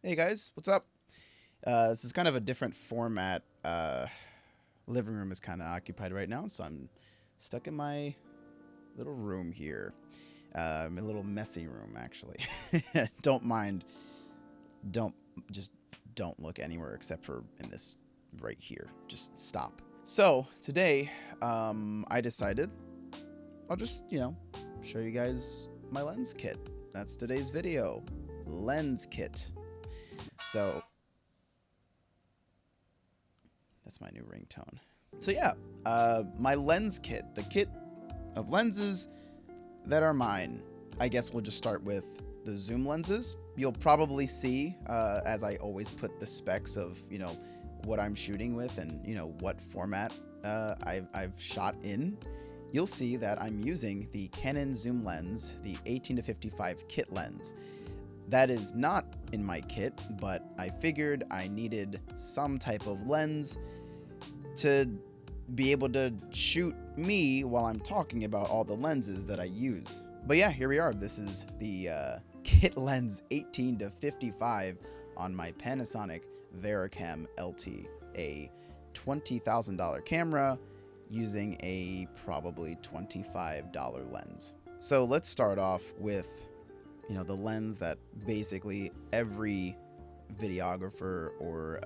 Hey guys, what's up? This is kind of a different format. Living room is kind of occupied right now, so I'm stuck in my little room here. My little messy room, actually. Don't mind. Don't just don't look anywhere except for in this right here. Just stop. So today, I decided I'll just show you guys my lens kit. That's today's video. Lens kit. So that's my new ringtone. So yeah, my lens kit, the kit of lenses that are mine. I guess we'll just start with the zoom lenses. You'll probably see, as I always put the specs of, what I'm shooting with and, what format I've shot in. You'll see that I'm using the Canon zoom lens, the 18-55 kit lens. That is not in my kit, but I figured I needed some type of lens to be able to shoot me while I'm talking about all the lenses that I use. But yeah, here we are. This is the kit lens 18-55 on my Panasonic Vericam LT, a $20,000 camera using a probably $25 lens. So let's start off with the lens that basically every videographer or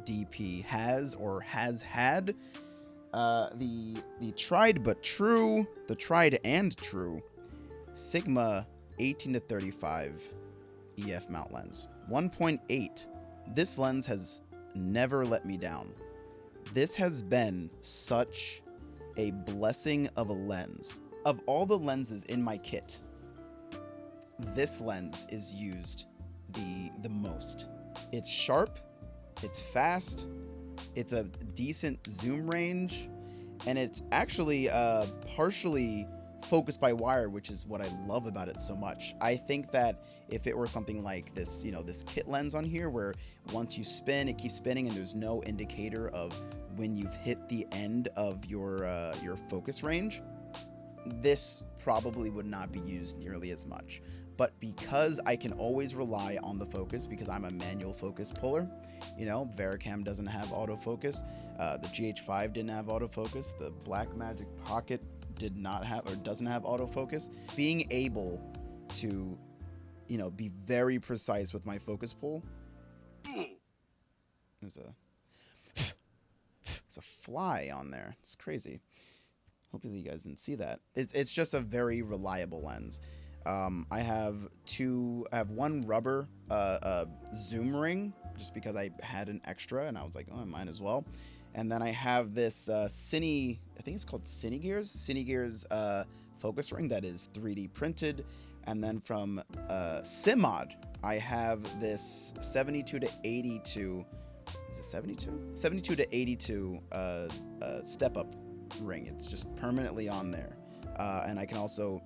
DP has or has had. The tried and true Sigma 18-35 EF mount lens. 1.8. This lens has never let me down. This has been such a blessing of a lens. Of all the lenses in my kit, this lens is used the most. It's sharp, it's fast, it's a decent zoom range, and it's actually partially focused by wire, which is what I love about it so much. I think that if it were something like this, this kit lens on here, where once you spin, it keeps spinning and there's no indicator of when you've hit the end of your focus range, this probably would not be used nearly as much. But because I can always rely on the focus, because I'm a manual focus puller, Vericam doesn't have autofocus, the GH5 didn't have autofocus, the Blackmagic Pocket did not have or doesn't have autofocus. Being able to, be very precise with my focus pull. There's a fly on there. It's crazy. Hopefully you guys didn't see that. It's just a very reliable lens. I have one rubber zoom ring just because I had an extra and I was like, oh, I might as well. And then I have this I think it's called Cinegears focus ring that is 3D printed. And then from Simod, I have this 72-82. Is it 72? 72-82 step up ring. It's just permanently on there. And I can also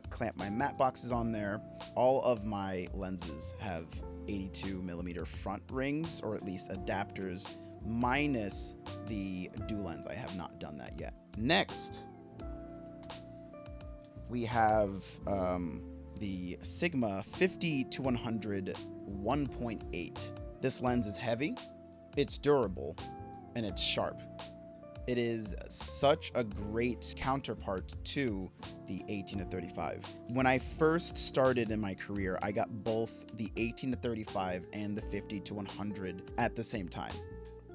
clamp my matte boxes on there. All of my lenses have 82mm front rings, or at least adapters, minus the Dulens. I have not done that yet. Next, we have the Sigma 50-100 1.8. This lens is heavy, it's durable, and it's sharp. It is such a great counterpart to the 18-35. When I first started in my career, I got both the 18-35 and the 50-100 at the same time.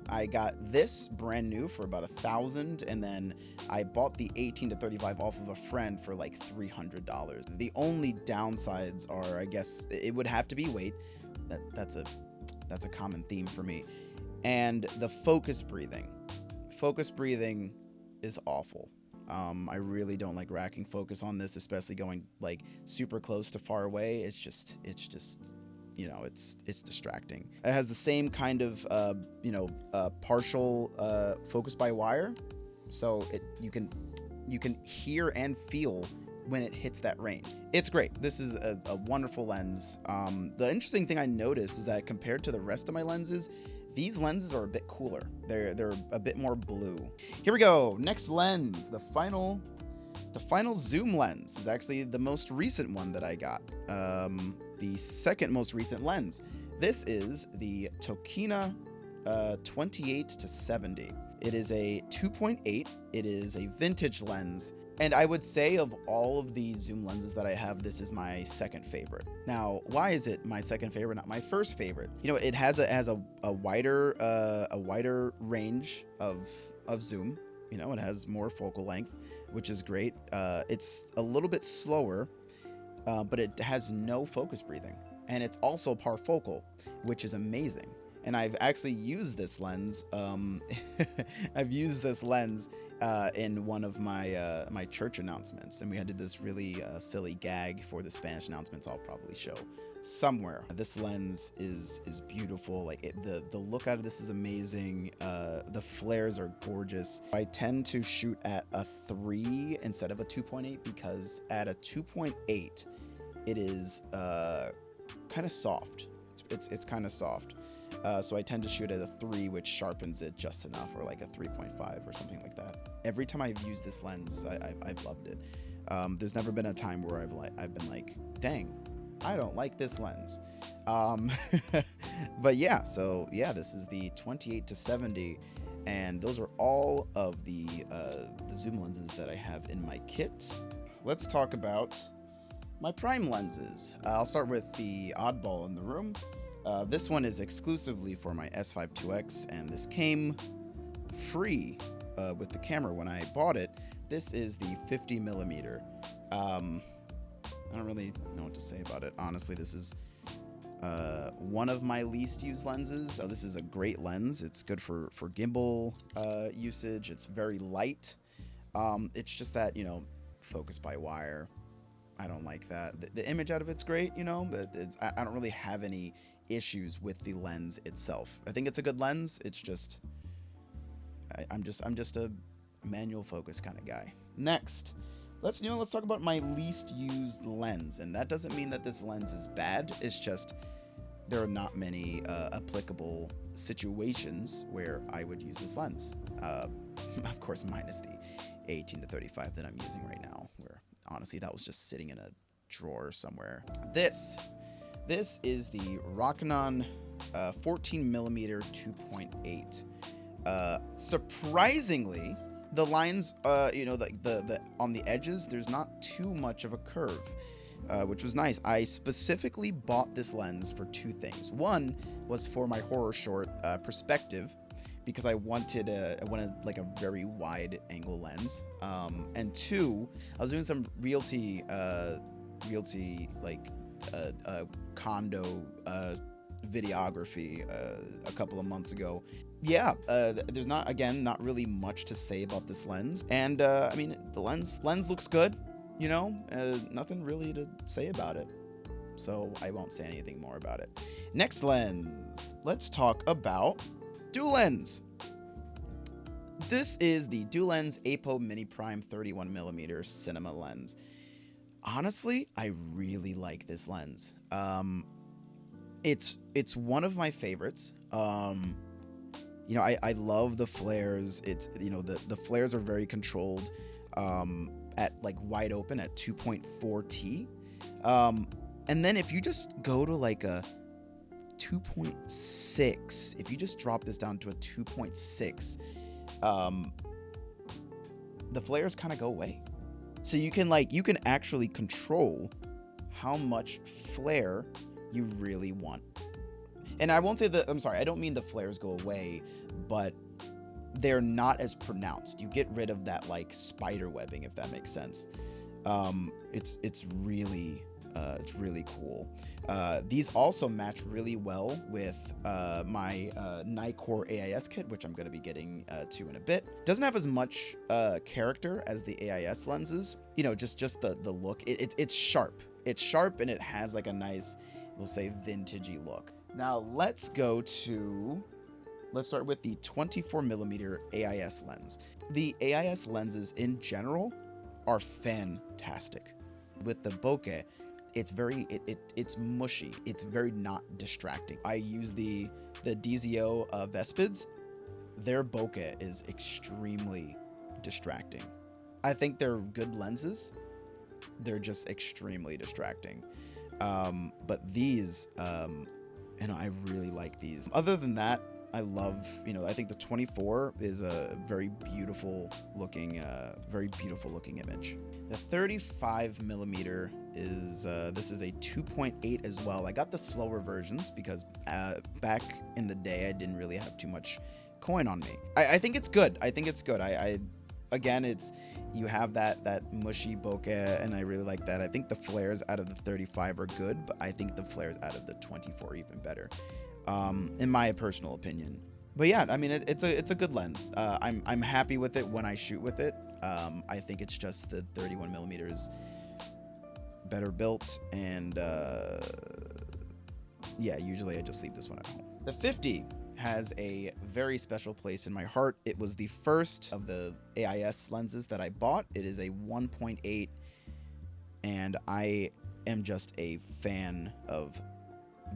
I got this brand new for about $1,000, and then I bought the 18-35 off of a friend for like $300. The only downsides are, I guess, it would have to be weight. That's a common theme for me. And the focus breathing. Focus breathing is awful. I really don't like racking focus on this, especially going like super close to far away. It's just it's distracting. It has the same kind of partial focus by wire, so you can hear and feel when it hits that range. It's great. This is a wonderful lens. The interesting thing I noticed is that compared to the rest of my lenses, these lenses are a bit cooler. They're a bit more blue. Here we go. Next lens, the final zoom lens is actually the most recent one that I got. The second most recent lens. This is the Tokina 28-70. It is a 2.8. It is a vintage lens. And I would say of all of the zoom lenses that I have, this is my second favorite. Now, why is it my second favorite, not my first favorite? You know, it has a wider range of zoom. You know, it has more focal length, which is great. It's a little bit slower, but it has no focus breathing, and it's also parfocal, which is amazing. And I've actually used this lens. I've used this lens in one of my my church announcements, and we did this really silly gag for the Spanish announcements. I'll probably show somewhere. This lens is beautiful. Like the look out of this is amazing. The flares are gorgeous. I tend to shoot at a 3 instead of a 2.8 because at a 2.8 it is kind of soft. It's kind of soft. So I tend to shoot at a 3, which sharpens it just enough, or like a 3.5 or something like that. Every time I've used this lens, I've loved it. There's never been a time where I've been like, dang, I don't like this lens. But yeah, so yeah, this is the 28-70, and those are all of the zoom lenses that I have in my kit. Let's talk about my prime lenses. I'll start with the oddball in the room. This one is exclusively for my S5 IIX, and this came free with the camera when I bought it. This is the 50mm. I don't really know what to say about it. Honestly, this is one of my least used lenses. This is a great lens. It's good for gimbal usage. It's very light. It's just that, you know, focus by wire. I don't like that. The image out of it's great, you know, but I don't really have any issues with the lens itself. I think it's a good lens. It's just I'm just a manual focus kind of guy. Next, let's talk about my least used lens, and that doesn't mean that this lens is bad. It's just there are not many applicable situations where I would use this lens. Of course, minus the 18-35 that I'm using right now, where honestly that was just sitting in a drawer somewhere. This is the Rokinon 14mm 2.8. Surprisingly, the lines, the on the edges, there's not too much of a curve, which was nice. I specifically bought this lens for two things. One was for my horror short perspective, because I wanted like a very wide angle lens. And two, I was doing some realty like condo videography a couple of months ago. Yeah, there's not really much to say about this lens, and I mean, the lens looks good, you know, nothing really to say about it, so I won't say anything more about it. Next lens, let's talk about Dulens. This is the Dulens Apo Mini Prime 31mm cinema lens. Honestly, I really like this lens. It's one of my favorites. You know, I love the flares. It's, you know, the flares are very controlled at like wide open at 2.4T. And then if you just go to like a 2.6, if you just drop this down to a 2.6, the flares kind of go away. So you can actually control how much flare you really want. And I won't say that, I'm sorry, I don't mean the flares go away, but they're not as pronounced. You get rid of that like spider webbing, if that makes sense. It's really cool. These also match really well with my Nikkor AI-S kit, which I'm going to be getting to in a bit. Doesn't have as much character as the AI-S lenses. You know, just the look. It's sharp. It's sharp, and it has like a nice, we'll say, vintagey look. Now let's start with the 24mm AI-S lens. The AI-S lenses in general are fantastic. With the bokeh, it's very it's mushy. It's very not distracting. I use the DZO Vespids. Their bokeh is extremely distracting. I think they're good lenses. They're just extremely distracting. But these and I really like these. Other than that, I love, I think the 24 is a very beautiful looking image. The 35 millimeter is this is a 2.8 as well. I got the slower versions because back in the day I didn't really have too much coin on me. I think it's good. I again, you have that mushy bokeh, and I really like that. I think the flares out of the 35 are good, but I think the flares out of the 24 are even better, in my personal opinion. But yeah, I mean, it's a good lens. I'm happy with it when I shoot with it. I think it's just the 31 millimeters better built, and yeah, usually I just leave this one at home. The 50 has a very special place in my heart. It was the first of the AI-S lenses that I bought. It is a 1.8, and I am just a fan of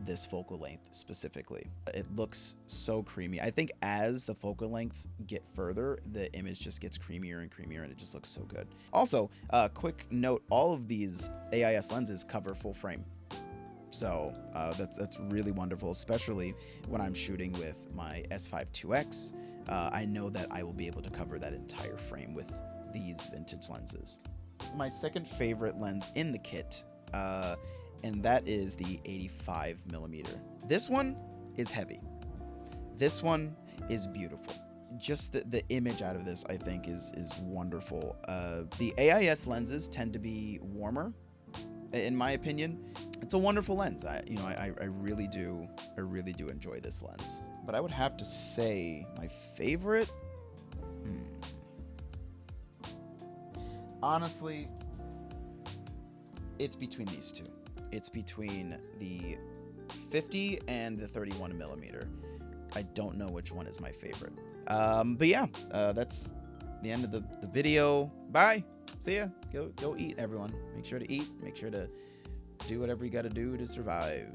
this focal length specifically. It looks so creamy. I think as the focal lengths get further, the image just gets creamier and creamier, and it just looks so good. Also, quick note, all of these AI-S lenses cover full frame. So that's really wonderful, especially when I'm shooting with my S5 2X. I know that I will be able to cover that entire frame with these vintage lenses. My second favorite lens in the kit, and that is the 85 millimeter. This one is heavy. This one is beautiful. Just the image out of this, I think, is wonderful. The AI-S lenses tend to be warmer, in my opinion. It's a wonderful lens. I really do enjoy this lens. But I would have to say my favorite, honestly, it's between these two. It's between the 50 and the 31 millimeter. I don't know which one is my favorite. But yeah, that's the end of the video. Bye. See ya. Go eat, everyone. Make sure to eat. Make sure to do whatever you got to do to survive.